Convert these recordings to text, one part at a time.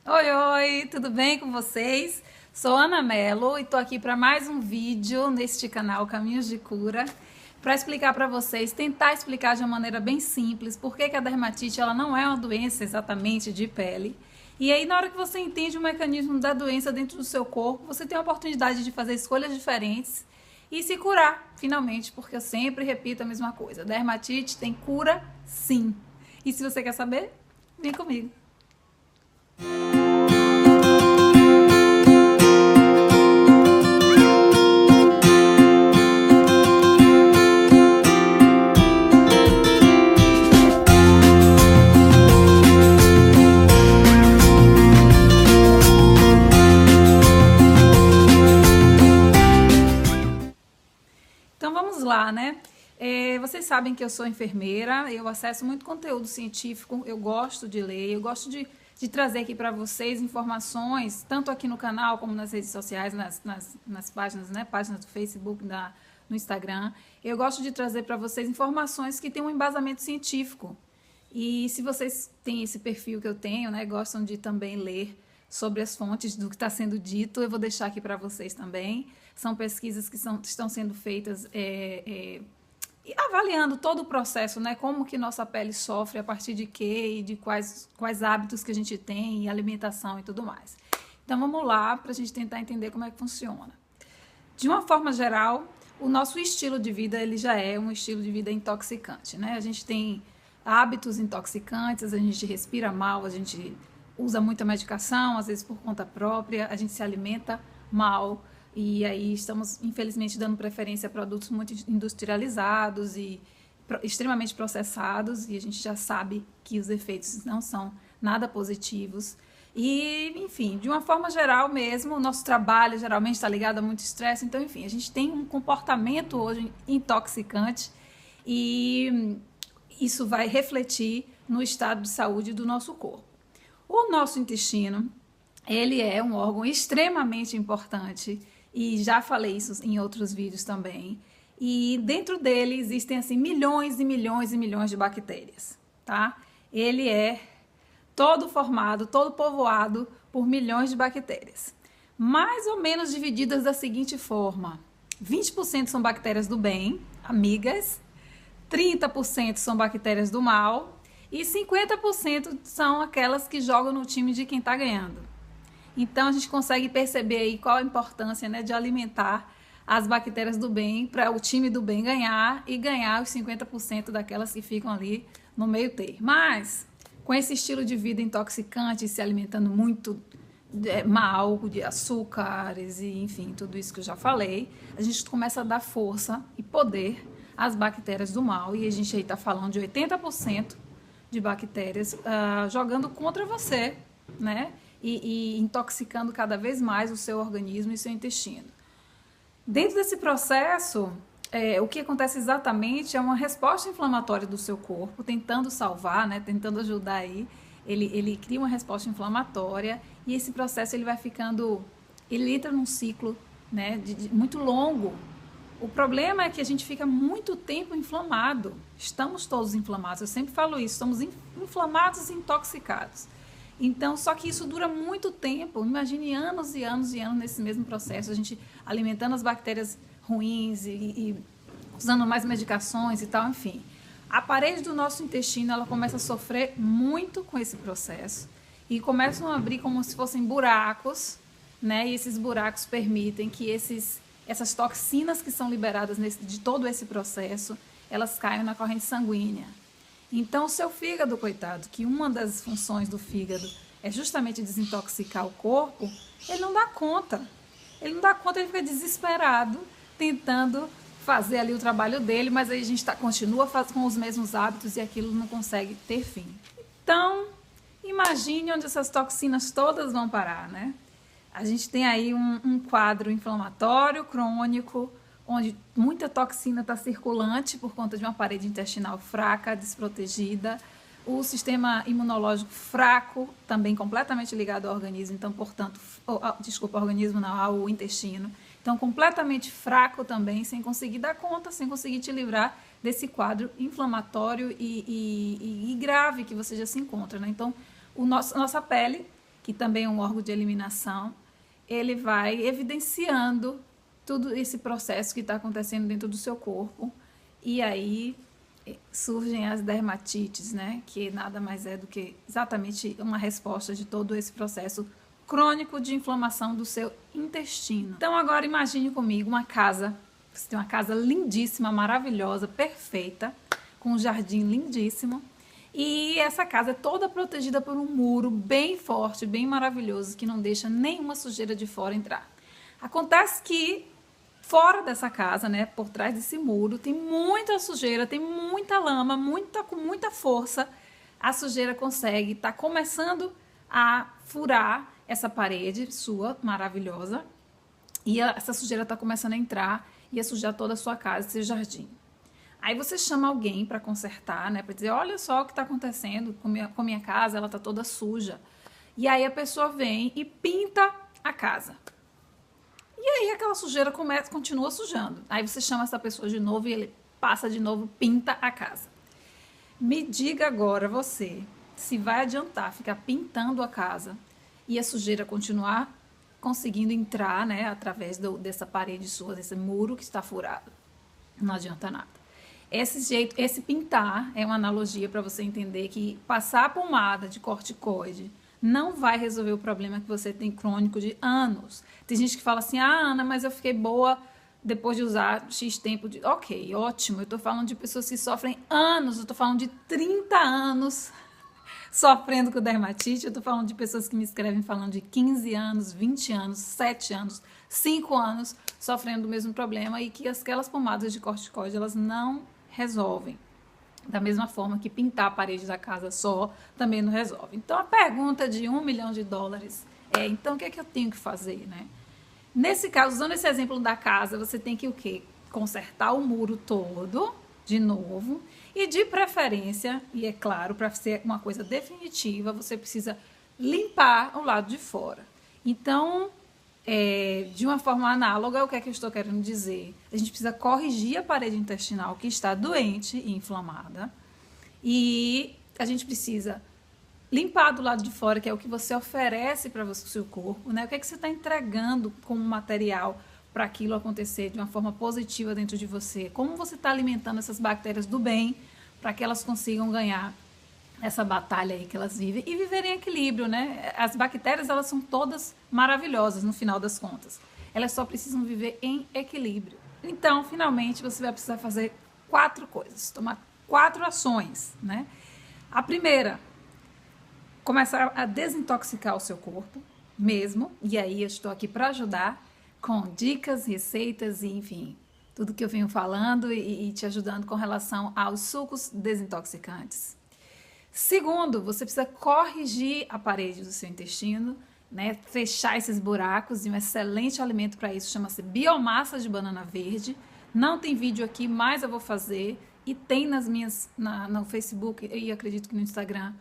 Oi, oi, tudo bem com vocês? Sou Ana Mello e tô aqui para mais um vídeo neste canal Caminhos de Cura, para explicar para vocês, tentar explicar de uma maneira bem simples por que a dermatite ela não é uma doença exatamente de pele. E aí, na hora que você entende o mecanismo da doença dentro do seu corpo, você tem a oportunidade de fazer escolhas diferentes e se curar, finalmente, porque eu sempre repito a mesma coisa: dermatite tem cura, sim. E se você quer saber, vem comigo. Então vamos lá, né? Vocês sabem que eu sou enfermeira, eu acesso muito conteúdo científico, eu gosto de ler, eu gosto de trazer aqui para vocês informações, tanto aqui no canal como nas redes sociais, nas páginas, né? Páginas do Facebook, no Instagram. Eu gosto de trazer para vocês informações que têm um embasamento científico. E se vocês têm esse perfil que eu tenho, né? Gostam de também ler sobre as fontes do que está sendo dito, eu vou deixar aqui para vocês também. São pesquisas que estão sendo feitas avaliando todo o processo, né? Como que nossa pele sofre, a partir de quê e de quais hábitos que a gente tem, e alimentação e tudo mais. Então vamos lá para a gente tentar entender como é que funciona. De uma forma geral, o nosso estilo de vida ele já é um estilo de vida intoxicante, né? A gente tem hábitos intoxicantes, a gente respira mal, a gente usa muita medicação, às vezes por conta própria, a gente se alimenta mal e aí estamos, infelizmente, dando preferência a produtos muito industrializados e extremamente processados e a gente já sabe que os efeitos não são nada positivos. E, enfim, de uma forma geral mesmo, o nosso trabalho geralmente está ligado a muito estresse, então, enfim, a gente tem um comportamento hoje intoxicante e isso vai refletir no estado de saúde do nosso corpo. O nosso intestino, ele é um órgão extremamente importante e já falei isso em outros vídeos também. E dentro dele existem assim milhões e milhões e milhões de bactérias, tá? Ele é todo formado, todo povoado por milhões de bactérias. Mais ou menos divididas da seguinte forma: 20% são bactérias do bem, amigas, 30% são bactérias do mal e 50% são aquelas que jogam no time de quem está ganhando. Então a gente consegue perceber aí qual a importância, né, de alimentar as bactérias do bem para o time do bem ganhar e ganhar os 50% daquelas que ficam ali no meio termo. Mas com esse estilo de vida intoxicante, se alimentando muito mal, de açúcares e enfim, tudo isso que eu já falei, a gente começa a dar força e poder às bactérias do mal e a gente aí está falando de 80% de bactérias jogando contra você, né? E intoxicando cada vez mais o seu organismo e seu intestino. Dentro desse processo, o que acontece exatamente é uma resposta inflamatória do seu corpo, tentando salvar, né, tentando ajudar aí. Ele cria uma resposta inflamatória e esse processo ele vai ficando, ele entra num ciclo, né, muito longo. O problema é que a gente fica muito tempo inflamado. Estamos todos inflamados, eu sempre falo isso, estamos inflamados e intoxicados. Então, só que isso dura muito tempo, imagine anos e anos e anos nesse mesmo processo, a gente alimentando as bactérias ruins e usando mais medicações e tal, enfim. A parede do nosso intestino, ela começa a sofrer muito com esse processo e começam a abrir como se fossem buracos, né? E esses buracos permitem que essas toxinas que são liberadas de todo esse processo, elas caiam na corrente sanguínea. Então, o seu fígado, coitado, que uma das funções do fígado é justamente desintoxicar o corpo, ele não dá conta. Ele não dá conta, ele fica desesperado, tentando fazer ali o trabalho dele, mas aí a gente continua com os mesmos hábitos e aquilo não consegue ter fim. Então, imagine onde essas toxinas todas vão parar, né? A gente tem aí um quadro inflamatório, crônico, onde muita toxina está circulante por conta de uma parede intestinal fraca, desprotegida, o sistema imunológico fraco, também completamente ligado ao organismo, então, portanto, desculpa, ao organismo não, ao intestino, então completamente fraco também, sem conseguir dar conta, sem conseguir te livrar desse quadro inflamatório e grave que você já se encontra, né? Então, nossa pele, que também é um órgão de eliminação, ele vai evidenciando todo esse processo que está acontecendo dentro do seu corpo. E aí surgem as dermatites, né? Que nada mais é do que exatamente uma resposta de todo esse processo crônico de inflamação do seu intestino. Então agora imagine comigo uma casa, você tem uma casa lindíssima, maravilhosa, perfeita, com um jardim lindíssimo, e essa casa é toda protegida por um muro bem forte, bem maravilhoso, que não deixa nenhuma sujeira de fora entrar. Acontece que fora dessa casa, né, por trás desse muro, tem muita sujeira, tem muita lama, com muita força. A sujeira consegue, tá começando a furar essa parede sua maravilhosa, e essa sujeira está começando a entrar e a sujar toda a sua casa, seu jardim. Aí você chama alguém para consertar, né, para dizer, olha só o que está acontecendo com minha casa, ela está toda suja. E aí a pessoa vem e pinta a casa. E aí aquela sujeira continua sujando. Aí você chama essa pessoa de novo e ele passa de novo, pinta a casa. Me diga agora você, se vai adiantar ficar pintando a casa e a sujeira continuar conseguindo entrar, né, através dessa parede sua, desse muro que está furado. Não adianta nada. Esse pintar é uma analogia para você entender que passar a pomada de corticoide não vai resolver o problema que você tem crônico de anos. Tem gente que fala assim, Ana, mas eu fiquei boa depois de usar X tempo. Ok, ótimo, eu tô falando de pessoas que sofrem anos, eu tô falando de 30 anos sofrendo com dermatite, eu tô falando de pessoas que me escrevem falando de 15 anos, 20 anos, 7 anos, 5 anos sofrendo do mesmo problema e que aquelas pomadas de corticoide, elas não resolvem. Da mesma forma que pintar a parede da casa só também não resolve. Então, a pergunta de $1 milhão é, então, o que é que eu tenho que fazer, né? Nesse caso, usando esse exemplo da casa, você tem que o quê? Consertar o muro todo, de novo, e de preferência, e é claro, para ser uma coisa definitiva, você precisa limpar o lado de fora. Então, de uma forma análoga, o que é que eu estou querendo dizer? A gente precisa corrigir a parede intestinal que está doente e inflamada, e a gente precisa limpar do lado de fora, que é o que você oferece para o seu corpo, né? O que é que você está entregando como material para aquilo acontecer de uma forma positiva dentro de você? Como você está alimentando essas bactérias do bem para que elas consigam ganhar essa batalha aí que elas vivem e viverem em equilíbrio, né? As bactérias, elas são todas maravilhosas no final das contas. Elas só precisam viver em equilíbrio. Então, finalmente, você vai precisar fazer 4 coisas, tomar 4 ações, né? A primeira, começar a desintoxicar o seu corpo mesmo, e aí eu estou aqui para ajudar com dicas, receitas e, enfim, tudo que eu venho falando e te ajudando com relação aos sucos desintoxicantes. Segundo, você precisa corrigir a parede do seu intestino, né? Fechar esses buracos, e um excelente alimento para isso chama-se biomassa de banana verde. Não tem vídeo aqui, mas eu vou fazer, e tem no Facebook e acredito que no Instagram,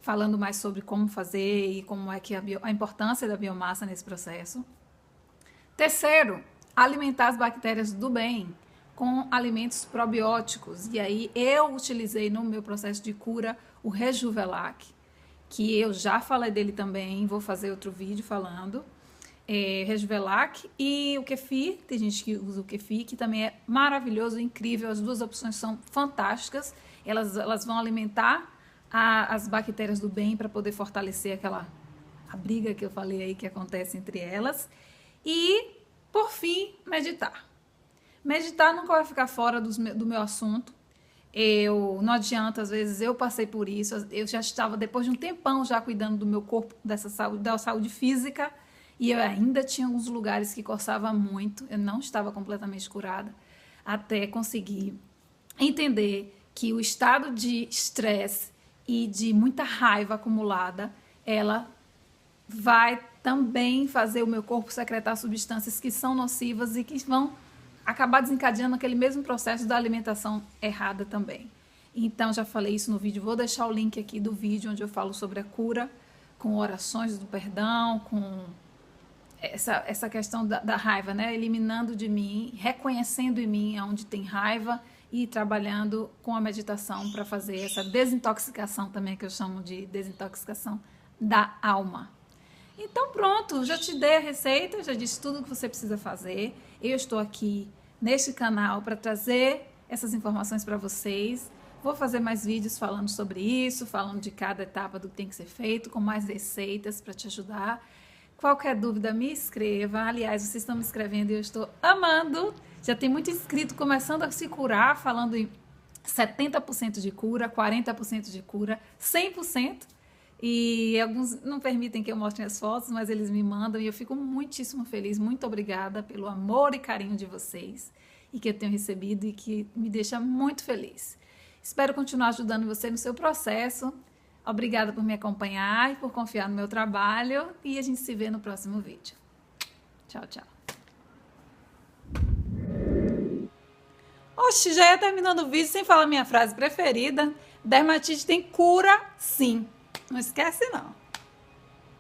falando mais sobre como fazer e como é que a importância da biomassa nesse processo. Terceiro, alimentar as bactérias do bem com alimentos probióticos. E aí eu utilizei no meu processo de cura o Rejuvelac, que eu já falei dele também, vou fazer outro vídeo falando. Rejuvelac e o kefir, tem gente que usa o kefir, que também é maravilhoso, incrível, as duas opções são fantásticas, elas vão alimentar as bactérias do bem para poder fortalecer a briga que eu falei aí que acontece entre elas. E, por fim, meditar. Meditar nunca vai ficar fora do meu assunto. Não adianta, às vezes eu passei por isso, eu já estava, depois de um tempão, já cuidando do meu corpo, da saúde física, e eu ainda tinha alguns lugares que coçava muito, eu não estava completamente curada, até conseguir entender que o estado de estresse e de muita raiva acumulada, ela vai também fazer o meu corpo secretar substâncias que são nocivas e que vão acabar desencadeando aquele mesmo processo da alimentação errada também. Então, já falei isso no vídeo, vou deixar o link aqui do vídeo onde eu falo sobre a cura, com orações do perdão, com essa questão da raiva, né? Eliminando de mim, reconhecendo em mim onde tem raiva e trabalhando com a meditação para fazer essa desintoxicação também, que eu chamo de desintoxicação da alma. Então pronto, já te dei a receita, já disse tudo o que você precisa fazer. Eu estou aqui neste canal para trazer essas informações para vocês. Vou fazer mais vídeos falando sobre isso, falando de cada etapa do que tem que ser feito, com mais receitas para te ajudar. Qualquer dúvida, me escreva. Aliás, vocês estão me escrevendo e eu estou amando. Já tem muito inscrito começando a se curar, falando em 70% de cura, 40% de cura, 100%. E alguns não permitem que eu mostre as fotos, mas eles me mandam e eu fico muitíssimo feliz. Muito obrigada pelo amor e carinho de vocês e que eu tenho recebido e que me deixa muito feliz. Espero continuar ajudando você no seu processo. Obrigada por me acompanhar e por confiar no meu trabalho. E a gente se vê no próximo vídeo. Tchau, tchau. Oxe, já ia terminando o vídeo sem falar minha frase preferida. Dermatite tem cura, sim. Não esquece, não.